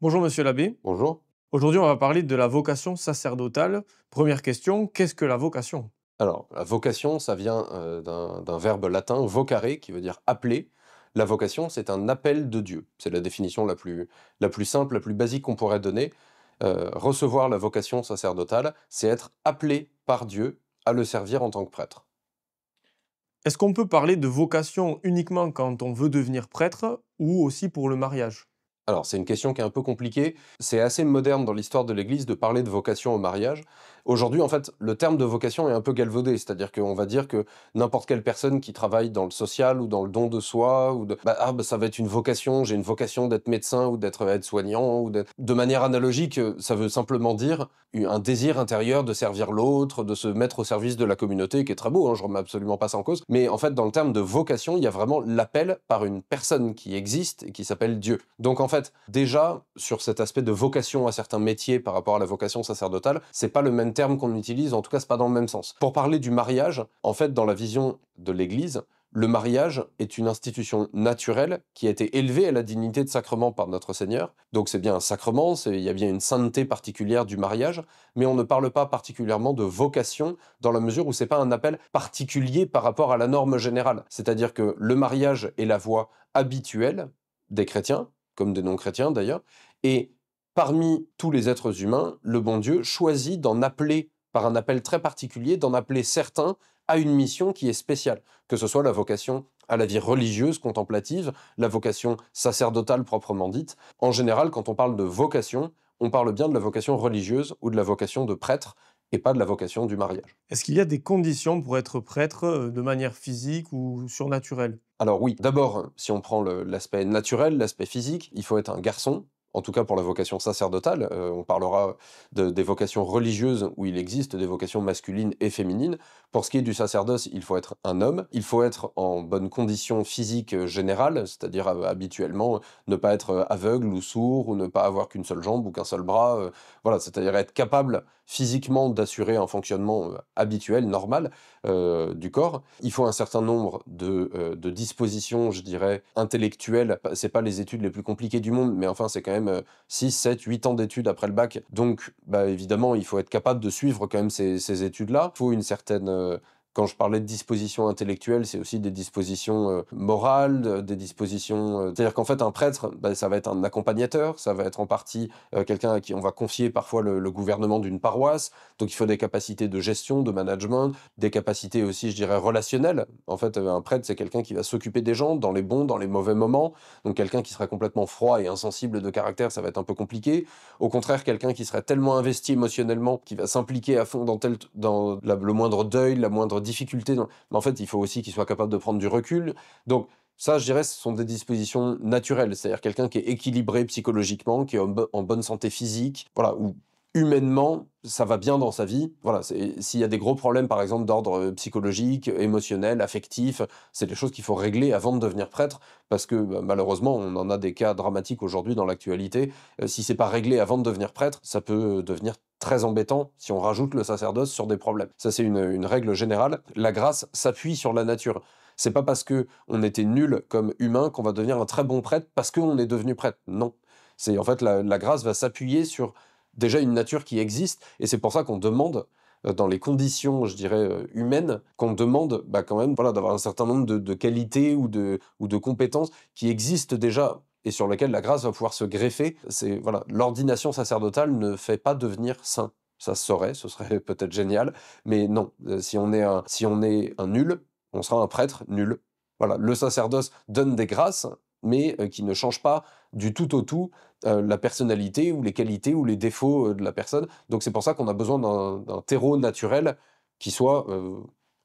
Bonjour monsieur l'abbé. Bonjour. Aujourd'hui, on va parler de la vocation sacerdotale. Première question, qu'est-ce que la vocation? Alors, la vocation, ça vient d'un verbe latin vocare, qui veut dire appeler. La vocation, c'est un appel de Dieu. C'est la définition la plus simple, la plus basique qu'on pourrait donner. Recevoir la vocation sacerdotale, c'est être appelé par Dieu à le servir en tant que prêtre. Est-ce qu'on peut parler de vocation uniquement quand on veut devenir prêtre ou aussi pour le mariage? Alors, c'est une question qui est un peu compliquée. C'est assez moderne dans l'histoire de l'Église de parler de vocation au mariage. Aujourd'hui, en fait, le terme de vocation est un peu galvaudé, c'est-à-dire qu'on va dire que n'importe quelle personne qui travaille dans le social ou dans le don de soi, ça va être une vocation, j'ai une vocation d'être médecin ou d'être aide-soignant, de manière analogique, ça veut simplement dire un désir intérieur de servir l'autre, de se mettre au service de la communauté, qui est très beau, hein, je remets absolument pas ça en cause. Mais en fait, dans le terme de vocation, il y a vraiment l'appel par une personne qui existe et qui s'appelle Dieu. Donc en fait, déjà, sur cet aspect de vocation à certains métiers par rapport à la vocation sacerdotale, c'est pas le même terme qu'on utilise, en tout cas c'est pas dans le même sens. Pour parler du mariage, en fait, dans la vision de l'Église, le mariage est une institution naturelle qui a été élevée à la dignité de sacrement par notre Seigneur. Donc c'est bien un sacrement, il y a bien une sainteté particulière du mariage, mais on ne parle pas particulièrement de vocation dans la mesure où c'est pas un appel particulier par rapport à la norme générale. C'est-à-dire que le mariage est la voie habituelle des chrétiens, comme des non-chrétiens d'ailleurs, et parmi tous les êtres humains, le bon Dieu choisit d'en appeler, par un appel très particulier, d'en appeler certains à une mission qui est spéciale, que ce soit la vocation à la vie religieuse contemplative, la vocation sacerdotale proprement dite. En général, quand on parle de vocation, on parle bien de la vocation religieuse ou de la vocation de prêtre, et pas de la vocation du mariage. Est-ce qu'il y a des conditions pour être prêtre de manière physique ou surnaturelle? Alors oui, d'abord, si on prend l'aspect naturel, l'aspect physique, il faut être un garçon, en tout cas pour la vocation sacerdotale. On parlera des vocations religieuses où il existe des vocations masculines et féminines. Pour ce qui est du sacerdoce, il faut être un homme, il faut être en bonne condition physique générale, c'est-à-dire habituellement ne pas être aveugle ou sourd ou ne pas avoir qu'une seule jambe ou qu'un seul bras. Voilà, c'est-à-dire être capable physiquement d'assurer un fonctionnement habituel, normal du corps. Il faut un certain nombre de dispositions, je dirais, intellectuelles. C'est pas les études les plus compliquées du monde, mais enfin, c'est quand même 6, 7, 8 ans d'études après le bac. Donc, évidemment, il faut être capable de suivre quand même ces études-là. Il faut une certaine... quand je parlais de dispositions intellectuelles, c'est aussi des dispositions morales, des dispositions... C'est-à-dire qu'en fait, un prêtre, ça va être un accompagnateur, ça va être en partie quelqu'un à qui on va confier parfois le gouvernement d'une paroisse, donc il faut des capacités de gestion, de management, des capacités aussi, je dirais, relationnelles. En fait, un prêtre, c'est quelqu'un qui va s'occuper des gens dans les bons, dans les mauvais moments. Donc quelqu'un qui serait complètement froid et insensible de caractère, ça va être un peu compliqué. Au contraire, quelqu'un qui serait tellement investi émotionnellement, qui va s'impliquer à fond le moindre deuil, la moindre difficulté. Mais en fait, il faut aussi qu'il soit capable de prendre du recul. Donc ça, je dirais, ce sont des dispositions naturelles. C'est-à-dire quelqu'un qui est équilibré psychologiquement, qui est en bonne santé physique, voilà, ou humainement, ça va bien dans sa vie. Voilà, s'il y a des gros problèmes, par exemple, d'ordre psychologique, émotionnel, affectif, c'est des choses qu'il faut régler avant de devenir prêtre, parce que malheureusement, on en a des cas dramatiques aujourd'hui dans l'actualité. Si c'est pas réglé avant de devenir prêtre, ça peut devenir très embêtant si on rajoute le sacerdoce sur des problèmes. Ça, c'est une règle générale. La grâce s'appuie sur la nature. C'est pas parce que on était nul comme humain qu'on va devenir un très bon prêtre parce qu'on est devenu prêtre. Non. C'est en fait la grâce va s'appuyer sur déjà une nature qui existe, et c'est pour ça qu'on demande, dans les conditions, je dirais, humaines, qu'on demande quand même voilà, d'avoir un certain nombre de qualités ou de compétences qui existent déjà et sur lesquelles la grâce va pouvoir se greffer. Voilà, l'ordination sacerdotale ne fait pas devenir saint. Ça se saurait, ce serait peut-être génial, mais non. Si on est un nul, on sera un prêtre nul. Voilà, le sacerdoce donne des grâces, mais qui ne changent pas du tout au tout la personnalité ou les qualités ou les défauts de la personne. Donc c'est pour ça qu'on a besoin d'un terreau naturel qui soit,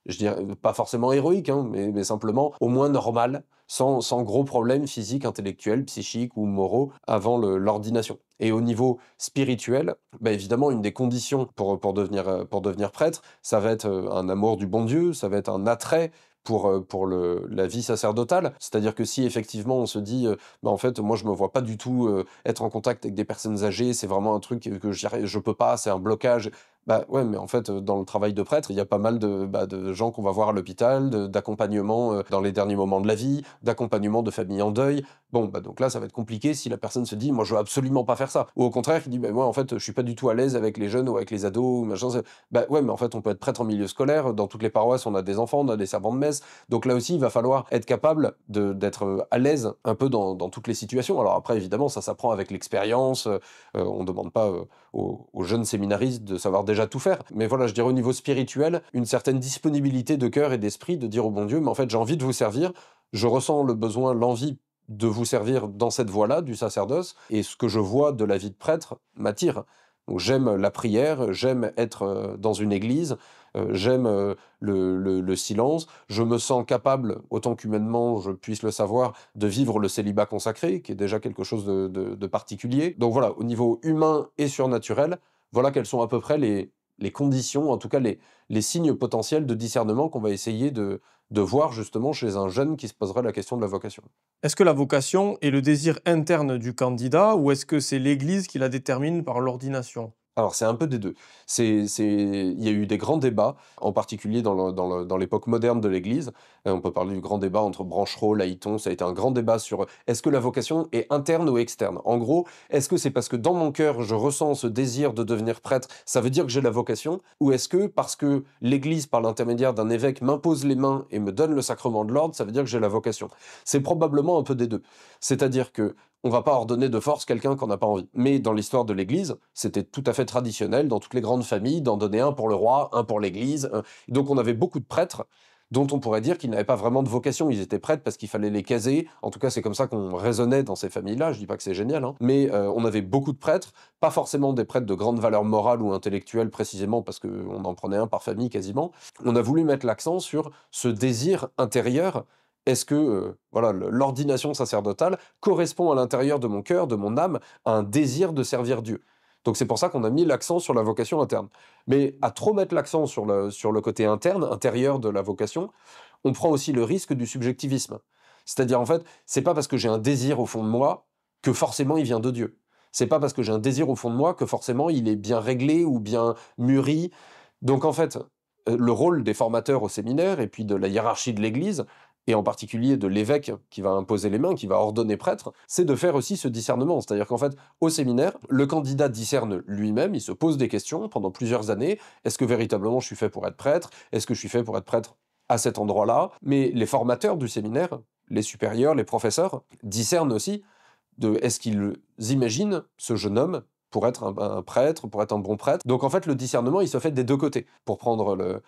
je dirais, pas forcément héroïque, hein, mais simplement au moins normal, sans gros problèmes physiques, intellectuels, psychiques ou moraux avant l'ordination. Et au niveau spirituel, évidemment, une des conditions pour devenir prêtre, ça va être un amour du bon Dieu, ça va être un attrait pour la vie sacerdotale. C'est-à-dire que si effectivement on se dit en fait moi je me vois pas du tout être en contact avec des personnes âgées, c'est vraiment un truc que je peux pas, c'est un blocage. Bah, ouais, mais en fait, dans le travail de prêtre, il y a pas mal de gens qu'on va voir à l'hôpital, d'accompagnement, dans les derniers moments de la vie, d'accompagnement de familles en deuil. Bon, bah, donc là, ça va être compliqué si la personne se dit: «Moi, je veux absolument pas faire ça». Ou au contraire, qui dit: «Bah, moi, en fait, je suis pas du tout à l'aise avec les jeunes ou avec les ados ou machin». C'est bah, ouais, mais en fait, on peut être prêtre en milieu scolaire. Dans toutes les paroisses, on a des enfants, on a des servants de messe. Donc là aussi, il va falloir être capable d'être, à l'aise un peu dans toutes les situations. Alors après, évidemment, ça s'apprend avec l'expérience, on demande pas, aux jeunes séminaristes de savoir déjà tout faire. Mais voilà, je dirais au niveau spirituel, une certaine disponibilité de cœur et d'esprit de dire au bon Dieu, mais en fait, j'ai envie de vous servir, je ressens le besoin, l'envie de vous servir dans cette voie-là, du sacerdoce, et ce que je vois de la vie de prêtre m'attire. Donc j'aime la prière, j'aime être dans une église, j'aime le silence, je me sens capable, autant qu'humainement je puisse le savoir, de vivre le célibat consacré, qui est déjà quelque chose de particulier. Donc voilà, au niveau humain et surnaturel, voilà quelles sont à peu près les conditions, en tout cas les signes potentiels de discernement qu'on va essayer de voir justement chez un jeune qui se poserait la question de la vocation. Est-ce que la vocation est le désir interne du candidat ou est-ce que c'est l'Église qui la détermine par l'ordination? Alors, c'est un peu des 2. Il y a eu des grands débats, en particulier dans l'époque moderne de l'Église. On peut parler du grand débat entre Brancherot, Laïton. Ça a été un grand débat sur, est-ce que la vocation est interne ou externe? En gros, est-ce que c'est parce que dans mon cœur, je ressens ce désir de devenir prêtre, ça veut dire que j'ai la vocation? Ou est-ce que parce que l'Église, par l'intermédiaire d'un évêque, m'impose les mains et me donne le sacrement de l'ordre, ça veut dire que j'ai la vocation? C'est probablement un peu des 2. C'est-à-dire que on va pas ordonner de force quelqu'un qu'on n'a pas envie. Mais dans l'histoire de l'Église, c'était tout à fait traditionnel, dans toutes les grandes familles, d'en donner un pour le roi, un pour l'Église. Donc on avait beaucoup de prêtres dont on pourrait dire qu'ils n'avaient pas vraiment de vocation. Ils étaient prêtres parce qu'il fallait les caser. En tout cas, c'est comme ça qu'on raisonnait dans ces familles-là. Je dis pas que c'est génial, hein. Mais on avait beaucoup de prêtres, pas forcément des prêtres de grande valeur morale ou intellectuelle précisément parce qu'on en prenait un par famille quasiment. On a voulu mettre l'accent sur ce désir intérieur. Est-ce que voilà, l'ordination sacerdotale correspond à l'intérieur de mon cœur, de mon âme, à un désir de servir Dieu? Donc c'est pour ça qu'on a mis l'accent sur la vocation interne. Mais à trop mettre l'accent sur le côté interne, intérieur de la vocation, on prend aussi le risque du subjectivisme. C'est-à-dire, en fait, c'est pas parce que j'ai un désir au fond de moi que forcément il vient de Dieu. C'est pas parce que j'ai un désir au fond de moi que forcément il est bien réglé ou bien mûri. Donc en fait, le rôle des formateurs au séminaire et puis de la hiérarchie de l'Église, et en particulier de l'évêque qui va imposer les mains, qui va ordonner prêtre, c'est de faire aussi ce discernement. C'est-à-dire qu'en fait, au séminaire, le candidat discerne lui-même, il se pose des questions pendant plusieurs années. Est-ce que véritablement je suis fait pour être prêtre? Est-ce que je suis fait pour être prêtre à cet endroit-là? Mais les formateurs du séminaire, les supérieurs, les professeurs, discernent aussi de est-ce qu'ils imaginent ce jeune homme pour être un prêtre, pour être un bon prêtre. Donc en fait, le discernement, il se fait des 2 côtés. Pour prendre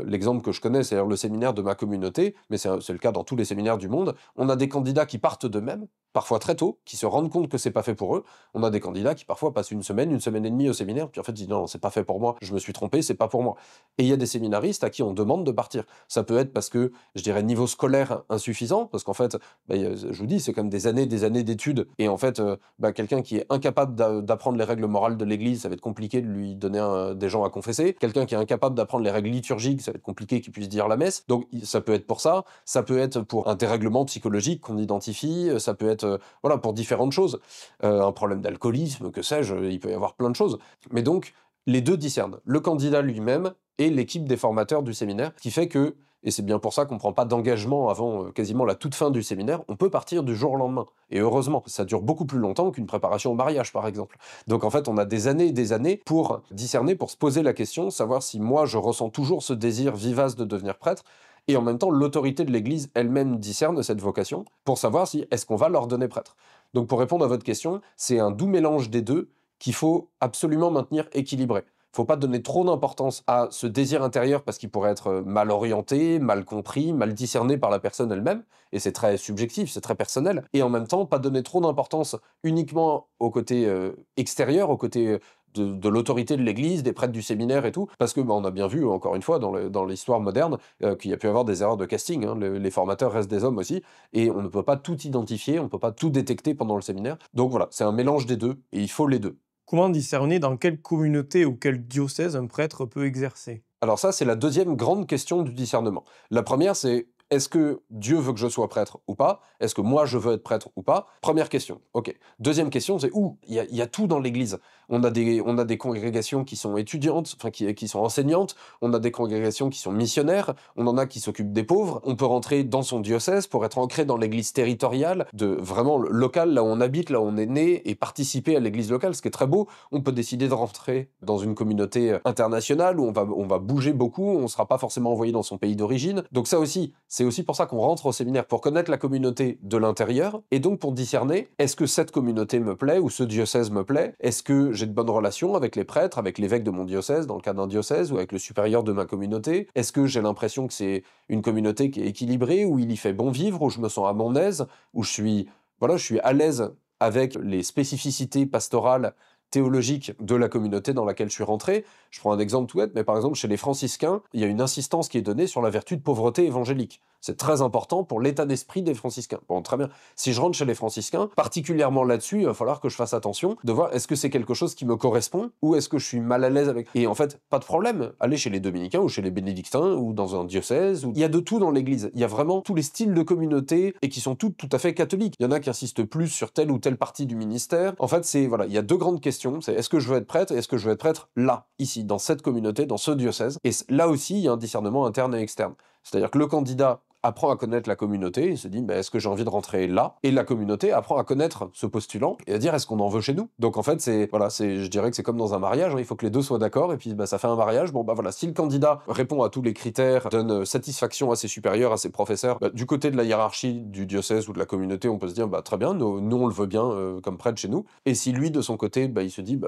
l'exemple que je connais, c'est-à-dire le séminaire de ma communauté, mais c'est le cas dans tous les séminaires du monde, on a des candidats qui partent d'eux-mêmes, parfois très tôt, qui se rendent compte que c'est pas fait pour eux. On a des candidats qui parfois passent une semaine et demie au séminaire, puis en fait ils disent: «Non, c'est pas fait pour moi, je me suis trompé, c'est pas pour moi». Et il y a des séminaristes à qui on demande de partir. Ça peut être parce que, je dirais, niveau scolaire insuffisant, parce qu'en fait, bah, je vous dis, c'est comme des années d'études et en fait, bah, quelqu'un qui est incapable d'apprendre les règles morales de l'Église, ça va être compliqué de lui donner des gens à confesser. Quelqu'un qui est incapable d'apprendre les règles liturgiques, ça va être compliqué qu'il puisse dire la messe. Donc ça peut être pour ça peut être pour un dérèglement psychologique qu'on identifie, ça peut être voilà, pour différentes choses. Un problème d'alcoolisme, que sais-je, il peut y avoir plein de choses. Mais donc, les 2 discernent, le candidat lui-même et l'équipe des formateurs du séminaire, qui fait que, et c'est bien pour ça qu'on ne prend pas d'engagement avant quasiment la toute fin du séminaire, on peut partir du jour au lendemain. Et heureusement, ça dure beaucoup plus longtemps qu'une préparation au mariage, par exemple. Donc en fait, on a des années et des années pour discerner, pour se poser la question, savoir si moi je ressens toujours ce désir vivace de devenir prêtre, et en même temps, l'autorité de l'Église elle-même discerne cette vocation pour savoir si est-ce qu'on va l'ordonner prêtre. Donc pour répondre à votre question, c'est un doux mélange des 2 qu'il faut absolument maintenir équilibré. Faut pas donner trop d'importance à ce désir intérieur parce qu'il pourrait être mal orienté, mal compris, mal discerné par la personne elle-même, et c'est très subjectif, c'est très personnel. Et en même temps, pas donner trop d'importance uniquement au côté extérieur, au côté de l'autorité de l'Église, des prêtres du séminaire et tout, parce que bah, on a bien vu, encore une fois, dans l'histoire moderne, qu'il y a pu avoir des erreurs de casting, hein. Les formateurs restent des hommes aussi, et on ne peut pas tout identifier, on ne peut pas tout détecter pendant le séminaire. Donc voilà, c'est un mélange des 2, et il faut les 2. Comment discerner dans quelle communauté ou quel diocèse un prêtre peut exercer? Alors ça, c'est la deuxième grande question du discernement. La première, c'est est-ce que Dieu veut que je sois prêtre ou pas? Est-ce que moi, je veux être prêtre ou pas? Première question, ok. Deuxième question, c'est où? Il y a tout dans l'Église. on a des congrégations qui sont étudiantes, enfin qui sont enseignantes, on a des congrégations qui sont missionnaires, on en a qui s'occupent des pauvres. On peut rentrer dans son diocèse pour être ancré dans l'église territoriale, de vraiment locale, là où on habite, là où on est né, et participer à l'église locale, ce qui est très beau. On peut décider de rentrer dans une communauté internationale où on va bouger beaucoup, on ne sera pas forcément envoyé dans son pays d'origine. Donc ça aussi, c'est aussi pour ça qu'on rentre au séminaire, pour connaître la communauté de l'intérieur, et donc pour discerner, est-ce que cette communauté me plaît, ou ce diocèse me plaît? Est-ce que j'ai de bonnes relations avec les prêtres, avec l'évêque de mon diocèse, dans le cas d'un diocèse, ou avec le supérieur de ma communauté? Est-ce que j'ai l'impression que c'est une communauté qui est équilibrée, où il y fait bon vivre, où je me sens à mon aise, où je suis à l'aise avec les spécificités pastorales, théologiques de la communauté dans laquelle je suis rentré. Je prends un exemple tout bête, mais par exemple, chez les franciscains, il y a une insistance qui est donnée sur la vertu de pauvreté évangélique. C'est très important pour l'état d'esprit des franciscains. Bon, très bien. Si je rentre chez les franciscains, particulièrement là-dessus, il va falloir que je fasse attention de voir est-ce que c'est quelque chose qui me correspond ou est-ce que je suis mal à l'aise avec. Et en fait, pas de problème. Allez chez les dominicains ou chez les bénédictins ou dans un diocèse. Il y a de tout dans l'église. Il y a vraiment tous les styles de communauté et qui sont toutes tout à fait catholiques. Il y en a qui insistent plus sur telle ou telle partie du ministère. En fait, il y a deux grandes questions. C'est est-ce que je veux être prêtre et est-ce que je veux être prêtre là, ici, dans cette communauté, dans ce diocèse. Et là aussi, il y a un discernement interne et externe. C'est-à-dire que le candidat apprend à connaître la communauté, il se dit est-ce que j'ai envie de rentrer là? Et la communauté apprend à connaître ce postulant et à dire est-ce qu'on en veut chez nous? Donc en fait, je dirais que c'est comme dans un mariage, hein, il faut que les deux soient d'accord et puis ça fait un mariage. Bon voilà, si le candidat répond à tous les critères, donne satisfaction à ses supérieurs, à ses professeurs, du côté de la hiérarchie du diocèse ou de la communauté, on peut se dire très bien, nous on le veut bien comme prêtre chez nous. Et si lui de son côté, il se dit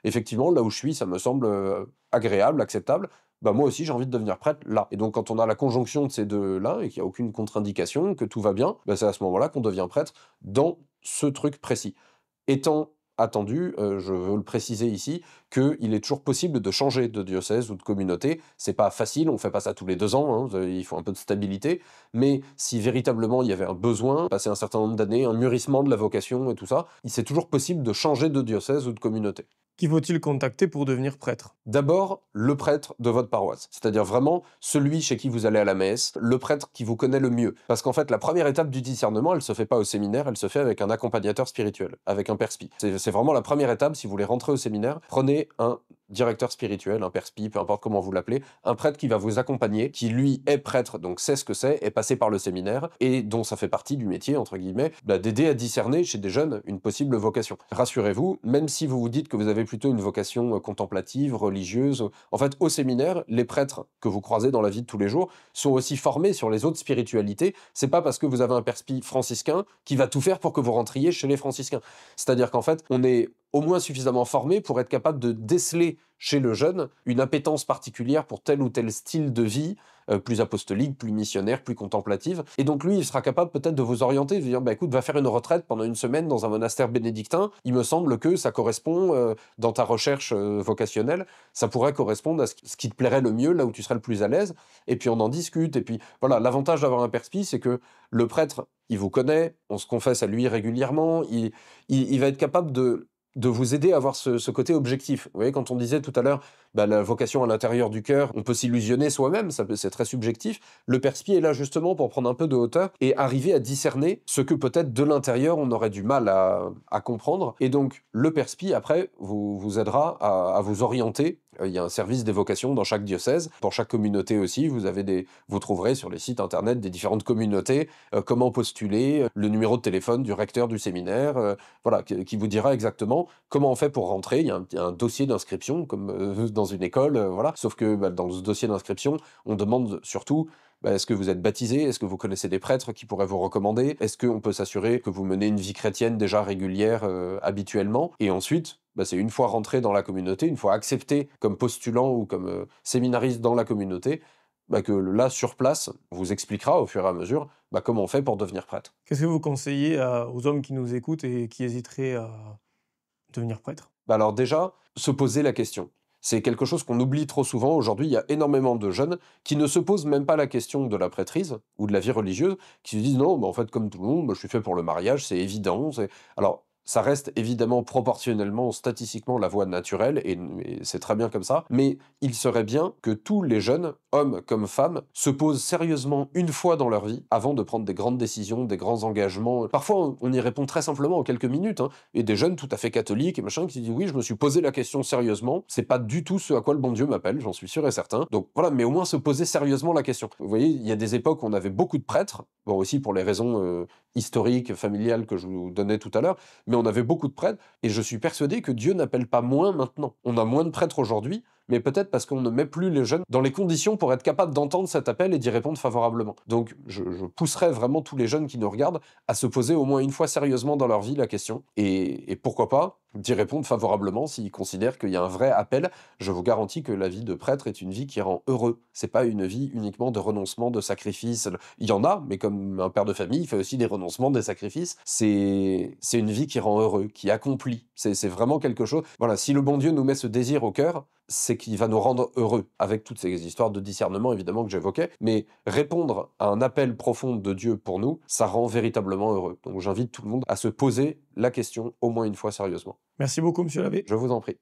effectivement là où je suis, ça me semble agréable, acceptable. Moi aussi j'ai envie de devenir prêtre là. Et donc quand on a la conjonction de ces deux-là et qu'il n'y a aucune contre-indication, que tout va bien, c'est à ce moment-là qu'on devient prêtre dans ce truc précis. Étant attendu, je veux le préciser ici, qu'il est toujours possible de changer de diocèse ou de communauté. C'est pas facile, on fait pas ça tous les 2 ans, hein, il faut un peu de stabilité, mais si véritablement il y avait un besoin, passer un certain nombre d'années, un mûrissement de la vocation et tout ça, c'est toujours possible de changer de diocèse ou de communauté. Qui faut-il contacter pour devenir prêtre? D'abord, le prêtre de votre paroisse, c'est-à-dire vraiment celui chez qui vous allez à la messe, le prêtre qui vous connaît le mieux. Parce qu'en fait, la première étape du discernement, elle se fait pas au séminaire, elle se fait avec un accompagnateur spirituel, avec un perspi. C'est vraiment la première étape, si vous voulez rentrer au séminaire, prenez un directeur spirituel, un perspi, peu importe comment vous l'appelez, un prêtre qui va vous accompagner, qui lui est prêtre, donc sait ce que c'est, est passé par le séminaire, et dont ça fait partie du métier, entre guillemets, d'aider à discerner chez des jeunes une possible vocation. Rassurez-vous, même si vous vous dites que vous avez plutôt une vocation contemplative, religieuse, en fait, au séminaire, les prêtres que vous croisez dans la vie de tous les jours sont aussi formés sur les autres spiritualités. C'est pas parce que vous avez un perspi franciscain qui va tout faire pour que vous rentriez chez les franciscains. C'est-à-dire qu'en fait, on est au moins suffisamment formé pour être capable de déceler chez le jeune une appétence particulière pour tel ou tel style de vie, plus apostolique, plus missionnaire, plus contemplative. Et donc lui, il sera capable peut-être de vous orienter, de dire écoute, va faire une retraite pendant 1 semaine dans un monastère bénédictin. Il me semble que ça correspond, dans ta recherche vocationnelle, ça pourrait correspondre à ce qui te plairait le mieux, là où tu serais le plus à l'aise. Et puis on en discute. Et puis voilà, l'avantage d'avoir un perspi, c'est que le prêtre, il vous connaît, on se confesse à lui régulièrement, il va être capable de vous aider à avoir ce côté objectif. Vous voyez, quand on disait tout à l'heure, la vocation à l'intérieur du cœur, on peut s'illusionner soi-même, c'est très subjectif. Le perspi est là justement pour prendre un peu de hauteur et arriver à discerner ce que peut-être de l'intérieur on aurait du mal à comprendre. Et donc le perspi, après, vous aidera à vous orienter. Il y a un service des vocations dans chaque diocèse. Pour chaque communauté aussi, vous trouverez sur les sites internet des différentes communautés comment postuler, le numéro de téléphone du recteur du séminaire, qui vous dira exactement comment on fait pour rentrer. Il y a un dossier d'inscription, comme dans une école, Sauf que dans ce dossier d'inscription, on demande surtout est-ce que vous êtes baptisé? Est-ce que vous connaissez des prêtres qui pourraient vous recommander? Est-ce qu'on peut s'assurer que vous menez une vie chrétienne déjà régulière habituellement? Et ensuite, c'est une fois rentré dans la communauté, une fois accepté comme postulant ou comme séminariste dans la communauté, que là, sur place, on vous expliquera au fur et à mesure comment on fait pour devenir prêtre. Qu'est-ce que vous conseillez aux hommes qui nous écoutent et qui hésiteraient à devenir prêtre? Alors déjà, se poser la question. C'est quelque chose qu'on oublie trop souvent. Aujourd'hui, il y a énormément de jeunes qui ne se posent même pas la question de la prêtrise ou de la vie religieuse, qui se disent non, en fait, comme tout le monde, moi, je suis fait pour le mariage, c'est évident. Alors, Ça reste évidemment proportionnellement, statistiquement, la voie naturelle, et c'est très bien comme ça, mais il serait bien que tous les jeunes, hommes comme femmes, se posent sérieusement une fois dans leur vie avant de prendre des grandes décisions, des grands engagements. Parfois, on y répond très simplement en quelques minutes, hein, et des jeunes tout à fait catholiques et machin qui disent oui, je me suis posé la question sérieusement, c'est pas du tout ce à quoi le bon Dieu m'appelle, j'en suis sûr et certain. Donc voilà, mais au moins se poser sérieusement la question. Vous voyez, il y a des époques où on avait beaucoup de prêtres, bon aussi pour les raisons historiques, familiales que je vous donnais tout à l'heure, mais on avait beaucoup de prêtres, et je suis persuadé que Dieu n'appelle pas moins maintenant. On a moins de prêtres aujourd'hui, mais peut-être parce qu'on ne met plus les jeunes dans les conditions pour être capable d'entendre cet appel et d'y répondre favorablement. Donc je pousserais vraiment tous les jeunes qui nous regardent à se poser au moins une fois sérieusement dans leur vie la question, et pourquoi pas d'y répondre favorablement s'ils considèrent qu'il y a un vrai appel. Je vous garantis que la vie de prêtre est une vie qui rend heureux. C'est pas une vie uniquement de renoncement, de sacrifice. Il y en a, mais comme un père de famille, il fait aussi des renoncements, des sacrifices. C'est une vie qui rend heureux, qui accomplit. C'est vraiment quelque chose. Voilà, si le bon Dieu nous met ce désir au cœur, c'est qu'il va nous rendre heureux, avec toutes ces histoires de discernement évidemment que j'évoquais, mais répondre à un appel profond de Dieu pour nous, ça rend véritablement heureux. Donc j'invite tout le monde à se poser la question au moins une fois sérieusement. Merci beaucoup, monsieur l'abbé. Je vous en prie.